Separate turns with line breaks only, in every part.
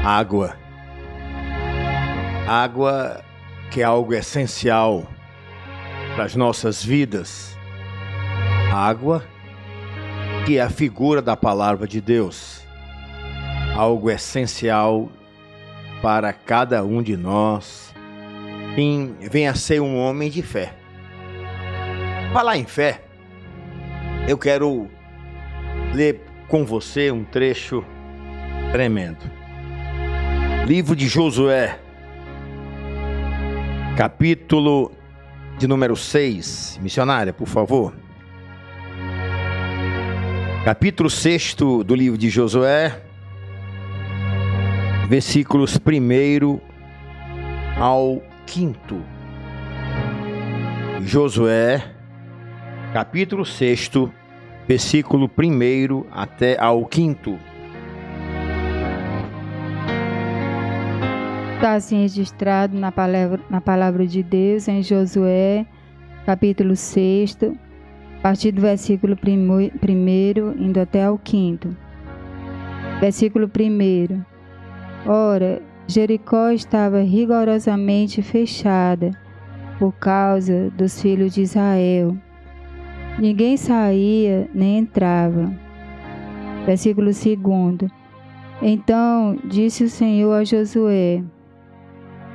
Água. Água que é algo essencial para as nossas vidas. Água que é a figura da palavra de Deus. Algo essencial para cada um de nós. Quem venha a ser um homem de fé. Falar em fé, eu quero ler com você um trecho tremendo. Livro de Josué, capítulo de número 6. Missionária, por favor. Capítulo 6 do livro de Josué, versículos 1 ao 5. Josué, capítulo 6, versículo 1 até ao 5.
Está assim registrado na palavra de Deus em Josué, capítulo 6, a partir do versículo 1, indo até ao 5. Versículo 1. Ora, Jericó estava rigorosamente fechada por causa dos filhos de Israel. Ninguém saía nem entrava. Versículo 2. Então disse o Senhor a Josué: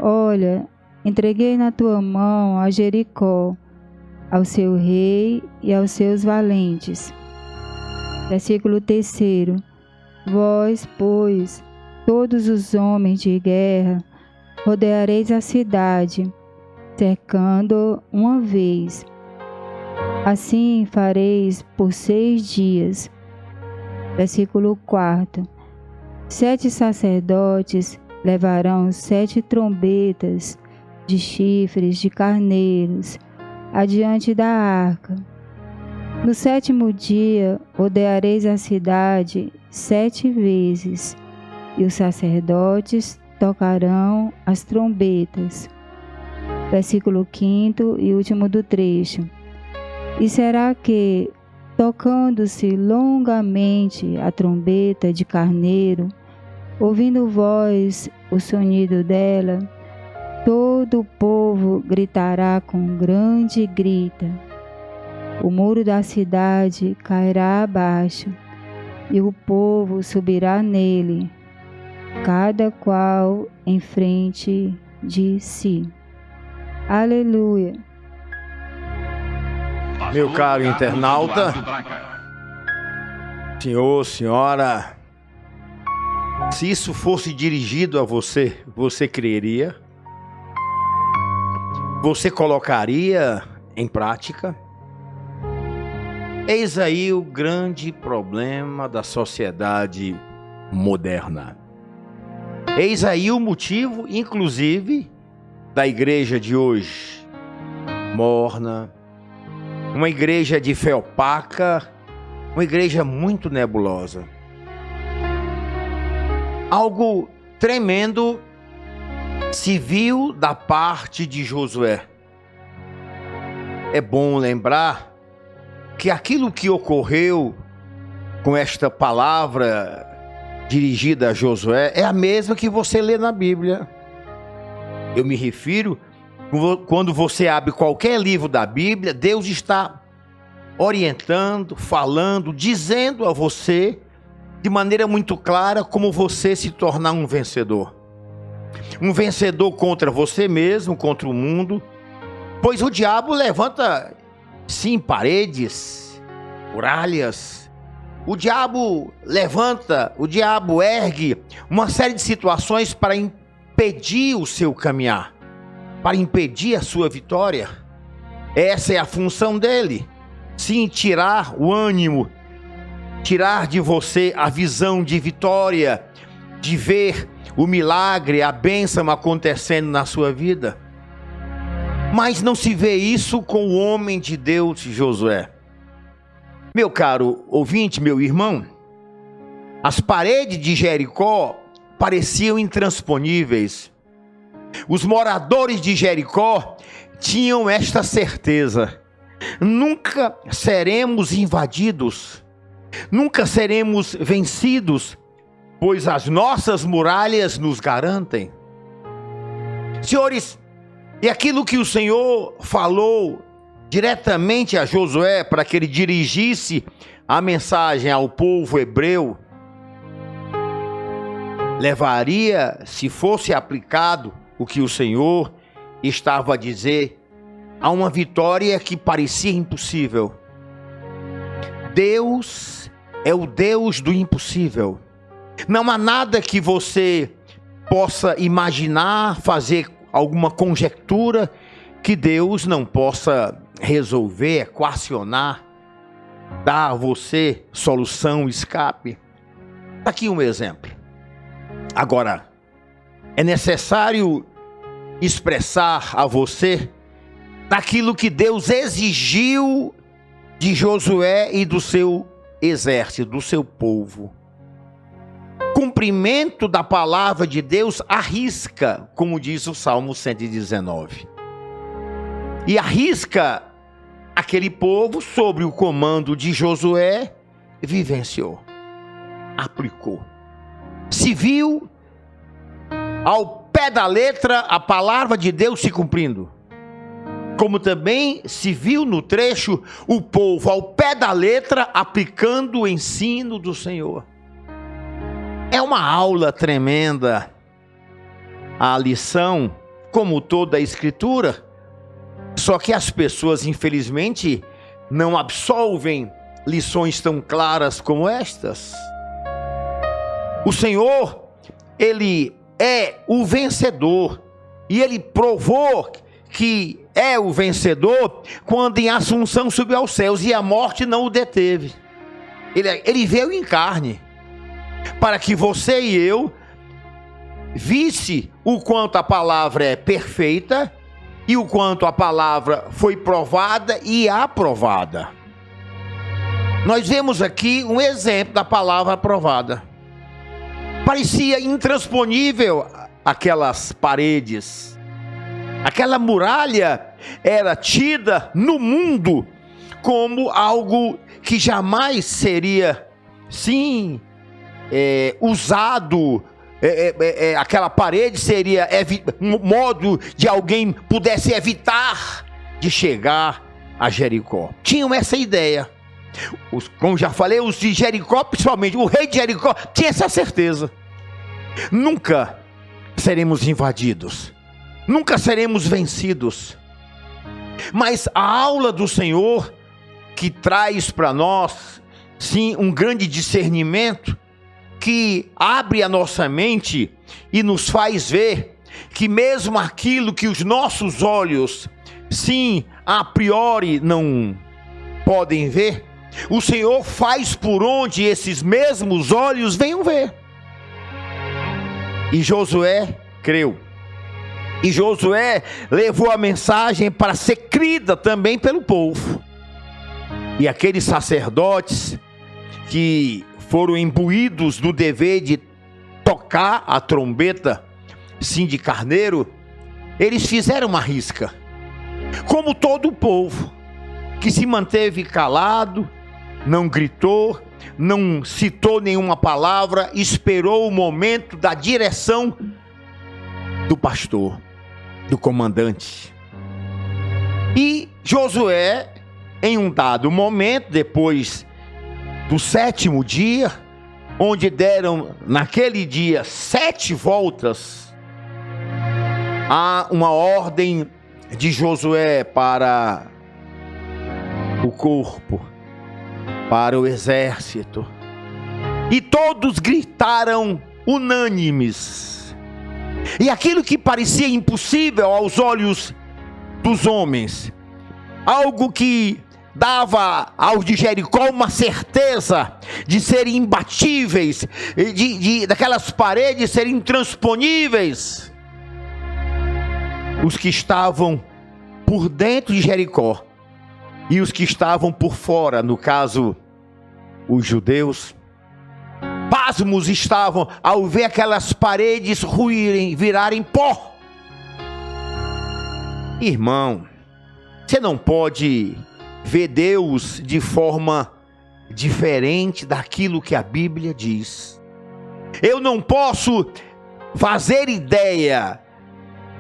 Olha, entreguei na tua mão a Jericó, ao seu rei e aos seus valentes. Versículo 3. Vós, pois, todos os homens de guerra, rodeareis a cidade, cercando uma vez. Assim fareis por 6 dias. Versículo 4. 7 sacerdotes levarão 7 trombetas de chifres de carneiros adiante da arca. No 7º dia rodeareis a cidade 7 vezes, e os sacerdotes tocarão as trombetas. Versículo 5 e último do trecho. E será que, tocando-se longamente a trombeta de carneiro, ouvindo vós o sonido dela, todo o povo gritará com grande grita. O muro da cidade cairá abaixo, e o povo subirá nele, cada qual em frente de si. Aleluia.
Meu caro internauta, senhor, senhora, se isso fosse dirigido a você, você creria? Você colocaria em prática? Eis aí o grande problema da sociedade moderna. Eis aí o motivo, inclusive, da igreja de hoje, morna, uma igreja de fé opaca, uma igreja muito nebulosa. Algo tremendo se viu da parte de Josué. É bom lembrar que aquilo que ocorreu com esta palavra dirigida a Josué é a mesma que você lê na Bíblia. Eu me refiro, quando você abre qualquer livro da Bíblia, Deus está orientando, falando, dizendo a você de maneira muito clara como você se tornar um vencedor. Um vencedor contra você mesmo, contra o mundo, pois o diabo levanta, sim, paredes, muralhas. O diabo ergue uma série de situações para impedir o seu caminhar, para impedir a sua vitória. Essa é a função dele. Sim, tirar o ânimo, tirar de você a visão de vitória, de ver o milagre, a bênção acontecendo na sua vida. Mas não se vê isso com o homem de Deus, Josué. Meu caro ouvinte, meu irmão, as paredes de Jericó pareciam intransponíveis. Os moradores de Jericó tinham esta certeza: nunca seremos invadidos, nunca seremos vencidos, pois as nossas muralhas nos garantem. Senhores, e aquilo que o Senhor falou diretamente a Josué para que ele dirigisse a mensagem ao povo hebreu, levaria, se fosse aplicado o que o Senhor estava a dizer, a uma vitória que parecia impossível. Deus é o Deus do impossível. Não há nada que você possa imaginar, fazer alguma conjectura que Deus não possa resolver, equacionar, dar a você solução, escape. Aqui um exemplo. Agora, é necessário expressar a você daquilo que Deus exigiu de Josué e do seu exército, do seu povo. Cumprimento da palavra de Deus arrisca, como diz o Salmo 119. E arrisca aquele povo sobre o comando de Josué, vivenciou, aplicou. Se viu ao pé da letra a palavra de Deus se cumprindo. Como também se viu no trecho o povo ao pé da letra aplicando o ensino do Senhor. É uma aula tremenda a lição, como toda a Escritura, só que as pessoas, infelizmente, não absolvem lições tão claras como estas. O Senhor, Ele é o vencedor, e Ele provou que é o vencedor quando em assunção subiu aos céus e a morte não o deteve. Ele veio em carne, para que você e eu visse o quanto a palavra é perfeita e o quanto a palavra foi provada e aprovada. Nós vemos aqui um exemplo da palavra aprovada. Parecia intransponível aquelas paredes. Aquela muralha era tida no mundo como algo que jamais seria, sim, usado. Aquela parede seria um modo de alguém pudesse evitar de chegar a Jericó. Tinham essa ideia. Como já falei, os de Jericó, principalmente o rei de Jericó, tinha essa certeza. Nunca seremos invadidos, nunca seremos vencidos. Mas a aula do Senhor, que traz para nós, sim, um grande discernimento, que abre a nossa mente e nos faz ver que mesmo aquilo que os nossos olhos, sim, a priori não podem ver, o Senhor faz por onde esses mesmos olhos venham ver. E Josué creu. E Josué levou a mensagem para ser crida também pelo povo. E aqueles sacerdotes que foram imbuídos do dever de tocar a trombeta, sim, de carneiro, eles fizeram uma risca. Como todo o povo, que se manteve calado, não gritou, não citou nenhuma palavra, esperou o momento da direção do pastor, do comandante. E Josué, em um dado momento, depois do 7º dia, onde deram naquele dia 7 voltas, há uma ordem de Josué para o corpo, para o exército, e todos gritaram unânimes. E aquilo que parecia impossível aos olhos dos homens, algo que dava aos de Jericó uma certeza de serem imbatíveis, daquelas paredes serem intransponíveis, os que estavam por dentro de Jericó e os que estavam por fora, no caso, os judeus, pasmos estavam ao ver aquelas paredes ruírem, virarem pó. Irmão, você não pode ver Deus de forma diferente daquilo que a Bíblia diz. Eu não posso fazer ideia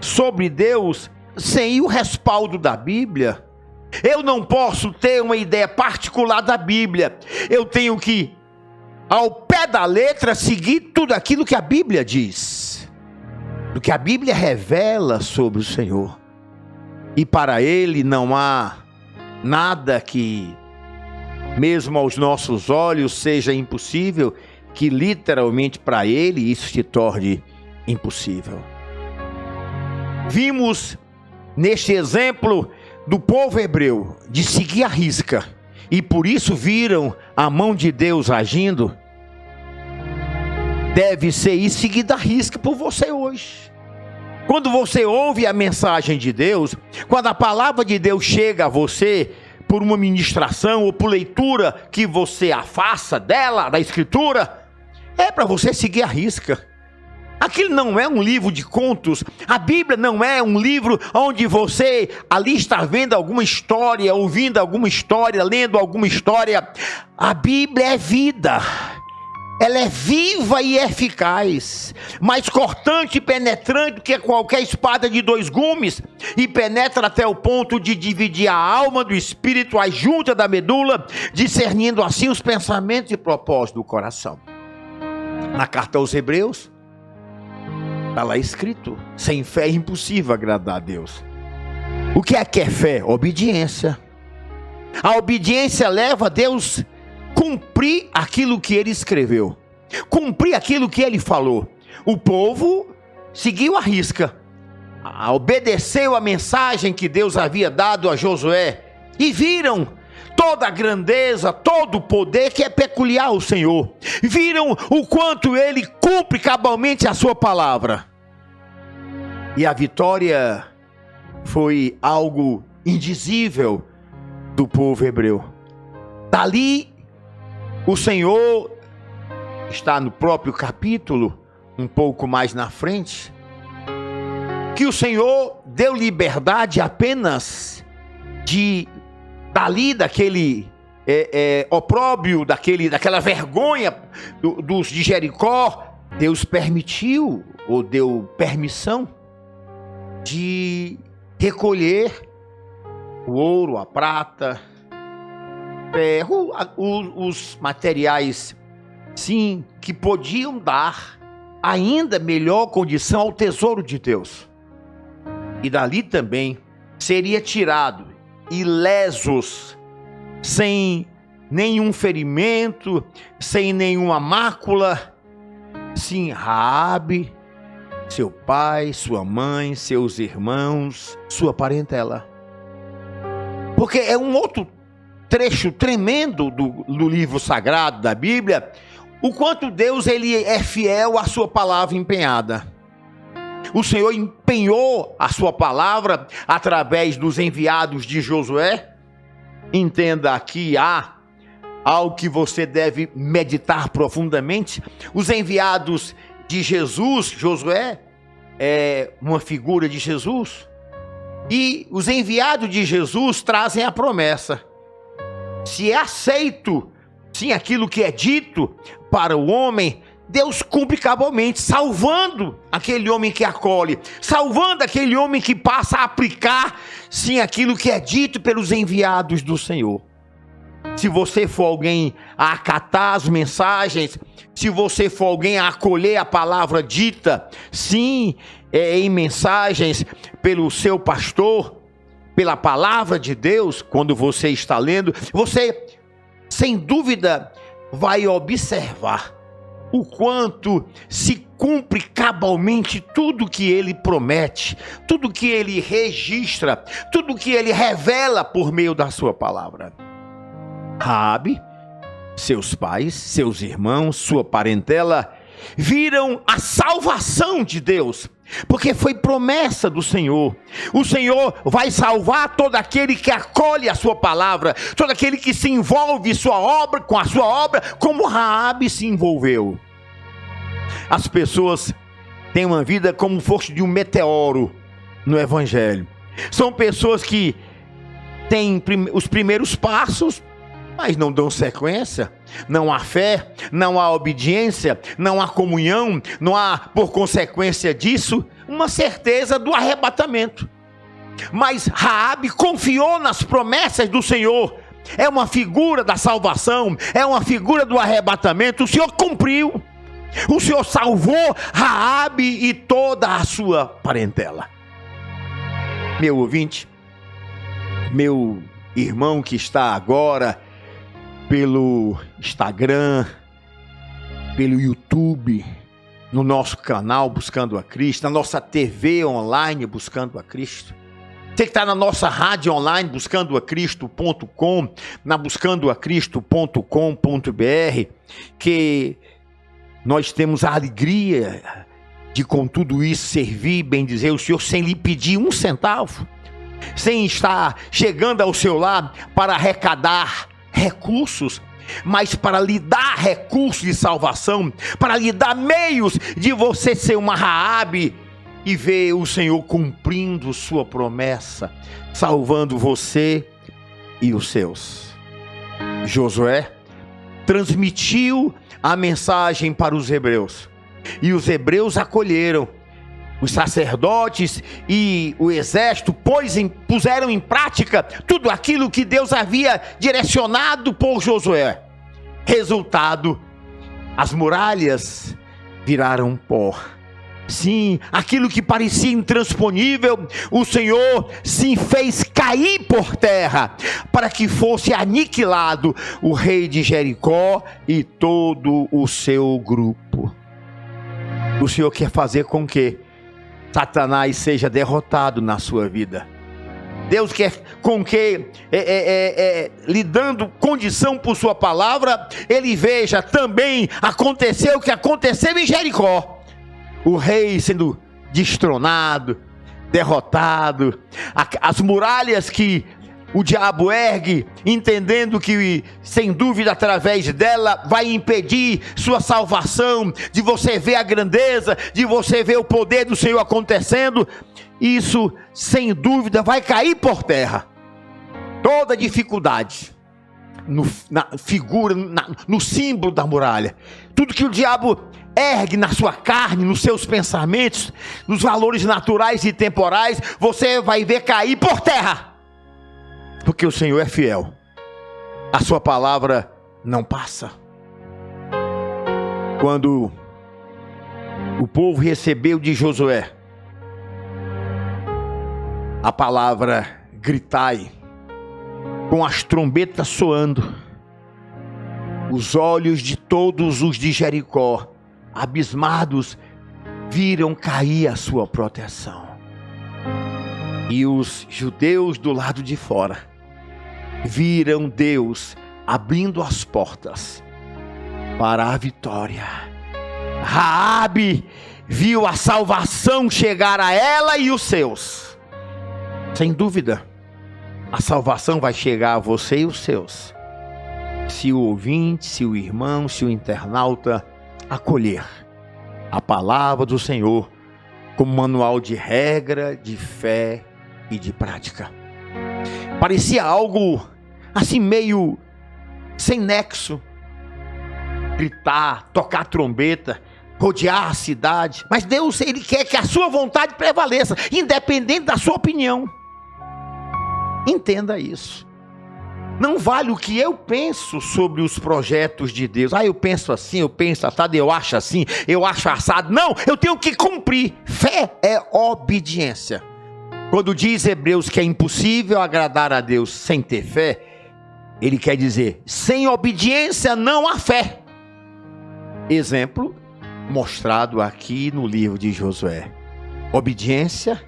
sobre Deus sem o respaldo da Bíblia. Eu não posso ter uma ideia particular da Bíblia. Eu tenho que, ao pé da letra, seguir tudo aquilo que a Bíblia diz, do que a Bíblia revela sobre o Senhor. E para Ele não há nada que, mesmo aos nossos olhos, seja impossível, que literalmente para Ele isso se torne impossível. Vimos neste exemplo do povo hebreu de seguir à risca, e por isso viram a mão de Deus agindo. Deve ser isso seguido à risca por você hoje. Quando você ouve a mensagem de Deus, quando a palavra de Deus chega a você por uma ministração ou por leitura que você a faça dela, da Escritura, é para você seguir à risca. Aquilo não é um livro de contos. A Bíblia não é um livro onde você ali está vendo alguma história, ouvindo alguma história, lendo alguma história. A Bíblia é vida. Ela é viva e eficaz, mais cortante e penetrante que qualquer espada de 2 gumes, e penetra até o ponto de dividir a alma do espírito, a junta da medula, discernindo assim os pensamentos e propósitos do coração. Na carta aos Hebreus, está lá escrito: sem fé é impossível agradar a Deus. O que é fé? Obediência. A obediência leva a Deus cumprir aquilo que Ele escreveu, cumprir aquilo que Ele falou. O povo seguiu à risca, obedeceu a mensagem que Deus havia dado a Josué, e viram toda a grandeza, todo o poder que é peculiar ao Senhor. Viram o quanto Ele cumpre cabalmente a sua palavra. E a vitória foi algo indizível do povo hebreu. Dali, o Senhor está no próprio capítulo, um pouco mais na frente, que o Senhor deu liberdade apenas daquele opróbrio, daquela vergonha dos de Jericó. Deus permitiu, ou deu permissão, de recolher o ouro, a prata, os materiais, sim, que podiam dar ainda melhor condição ao tesouro de Deus. E dali também seria tirado ilesos, sem nenhum ferimento, sem nenhuma mácula, sim, Raabe, seu pai, sua mãe, seus irmãos, sua parentela. Porque é um outro trecho tremendo do livro sagrado da Bíblia, o quanto Deus ele é fiel à sua palavra empenhada. O Senhor empenhou a sua palavra através dos enviados de Josué. Entenda aqui, há algo que você deve meditar profundamente. Os enviados de Jesus, Josué é uma figura de Jesus, e os enviados de Jesus trazem a promessa. Se é aceito, sim, aquilo que é dito para o homem, Deus cumpre cabalmente, salvando aquele homem que acolhe, salvando aquele homem que passa a aplicar, sim, aquilo que é dito pelos enviados do Senhor. Se você for alguém a acatar as mensagens, se você for alguém a acolher a palavra dita, sim, em mensagens pelo seu pastor, pela palavra de Deus, quando você está lendo, você, sem dúvida, vai observar o quanto se cumpre cabalmente tudo que ele promete, tudo que ele registra, tudo que ele revela por meio da sua palavra. Raabe, seus pais, seus irmãos, sua parentela, viram a salvação de Deus, porque foi promessa do Senhor. O Senhor vai salvar todo aquele que acolhe a sua palavra, todo aquele que se envolve com a sua obra, como Raabe se envolveu. As pessoas têm uma vida como fosse de um meteoro no Evangelho. São pessoas que têm os primeiros passos, mas não dão sequência, não há fé, não há obediência, não há comunhão, não há, por consequência disso, uma certeza do arrebatamento. Mas Raabe confiou nas promessas do Senhor. É uma figura da salvação, é uma figura do arrebatamento. O Senhor cumpriu. O Senhor salvou Raabe e toda a sua parentela. Meu ouvinte, meu irmão que está agora pelo Instagram, pelo YouTube, no nosso canal Buscando a Cristo, na nossa TV online Buscando a Cristo. Você que está na nossa rádio online buscandoacristo.com, na buscandoacristo.com.br, que nós temos a alegria de com tudo isso servir, bem dizer, o Senhor sem lhe pedir um centavo, sem estar chegando ao seu lar para arrecadar recursos, mas para lhe dar recursos de salvação, para lhe dar meios de você ser uma Raabe e ver o Senhor cumprindo sua promessa, salvando você e os seus. Josué transmitiu a mensagem para os hebreus, e os hebreus acolheram. Os sacerdotes e o exército puseram em prática tudo aquilo que Deus havia direcionado por Josué. Resultado, as muralhas viraram pó. Sim, aquilo que parecia intransponível, o Senhor se fez cair por terra, para que fosse aniquilado o rei de Jericó e todo o seu grupo. O Senhor quer fazer com que Satanás seja derrotado na sua vida. Deus quer com que, lhe dando condição por sua palavra, ele veja também acontecer o que aconteceu em Jericó. O rei sendo destronado, derrotado, as muralhas que o diabo ergue, entendendo que, sem dúvida, através dela, vai impedir sua salvação, de você ver a grandeza, de você ver o poder do Senhor acontecendo. Isso, sem dúvida, vai cair por terra. Toda dificuldade, na figura, no símbolo da muralha, tudo que o diabo ergue na sua carne, nos seus pensamentos, nos valores naturais e temporais, você vai ver cair por terra. Porque o Senhor é fiel, a sua palavra não passa. Quando o povo recebeu de Josué a palavra gritai, com as trombetas soando, os olhos de todos os de Jericó, abismados, viram cair a sua proteção. E os judeus do lado de fora viram Deus abrindo as portas para a vitória. Raabe viu a salvação chegar a ela e os seus. Sem dúvida, a salvação vai chegar a você e os seus, se o ouvinte, se o irmão, se o internauta acolher a palavra do Senhor como manual de regra, de fé e de prática. Parecia algo assim meio sem nexo, gritar, tocar trombeta, rodear a cidade, mas Deus, Ele quer que a sua vontade prevaleça, independente da sua opinião. Entenda isso. Não vale o que eu penso sobre os projetos de Deus. Eu penso assim, eu penso assado, eu acho assim, eu acho assado. Não, eu tenho que cumprir. Fé é obediência. Quando diz Hebreus que é impossível agradar a Deus sem ter fé, ele quer dizer, sem obediência não há fé. Exemplo mostrado aqui no livro de Josué. Obediência,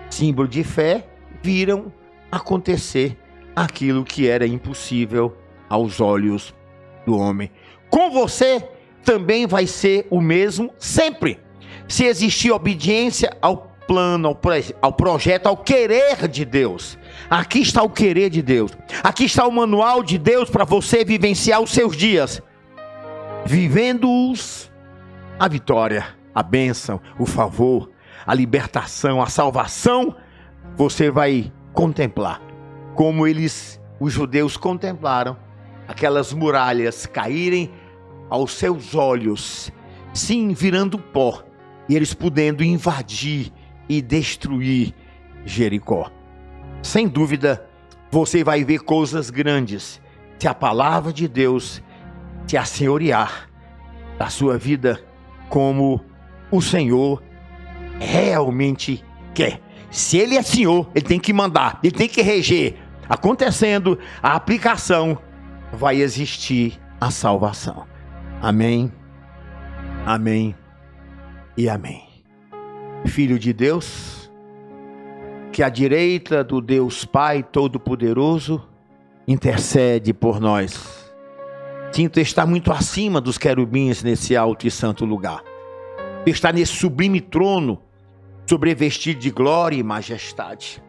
símbolo de fé, viram acontecer aquilo que era impossível aos olhos do homem. Com você também vai ser o mesmo sempre. Se existir obediência ao plano, ao projeto, ao querer de Deus. Aqui está o querer de Deus. Aqui está o manual de Deus para você vivenciar os seus dias, vivendo-os a vitória, a bênção, o favor, a libertação, a salvação. Você vai contemplar como os judeus contemplaram aquelas muralhas caírem aos seus olhos, sim, virando pó, e eles podendo invadir e destruir Jericó. Sem dúvida, você vai ver coisas grandes se a palavra de Deus se assenhorear da sua vida como o Senhor realmente quer. Se Ele é Senhor, Ele tem que mandar, Ele tem que reger. Acontecendo a aplicação, vai existir a salvação. Amém, amém e amém. Filho de Deus, que à direita do Deus Pai Todo-Poderoso intercede por nós. Tu está muito acima dos querubins nesse alto e santo lugar. Tu está nesse sublime trono, sobrevestido de glória e majestade.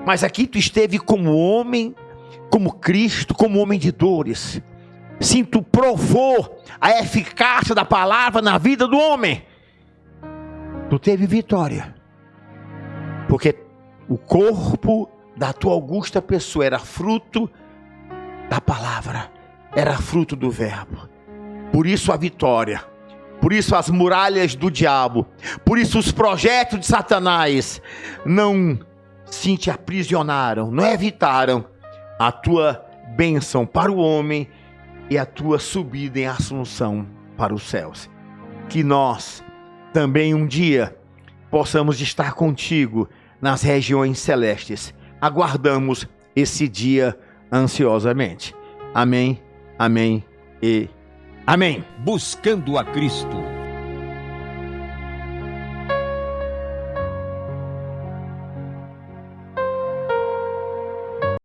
Mas aqui tu esteve como homem, como Cristo, como homem de dores. Sim, tu provou a eficácia da palavra na vida do homem. Tu teve vitória. Porque o corpo da tua augusta pessoa era fruto da palavra, era fruto do verbo. Por isso a vitória, por isso as muralhas do diabo, por isso os projetos de Satanás não sim te aprisionaram, não evitaram a tua bênção para o homem e a tua subida em ascensão para os céus. Que nós também um dia possamos estar contigo nas regiões celestes. Aguardamos esse dia ansiosamente. Amém, amém e amém.
Buscando a Cristo.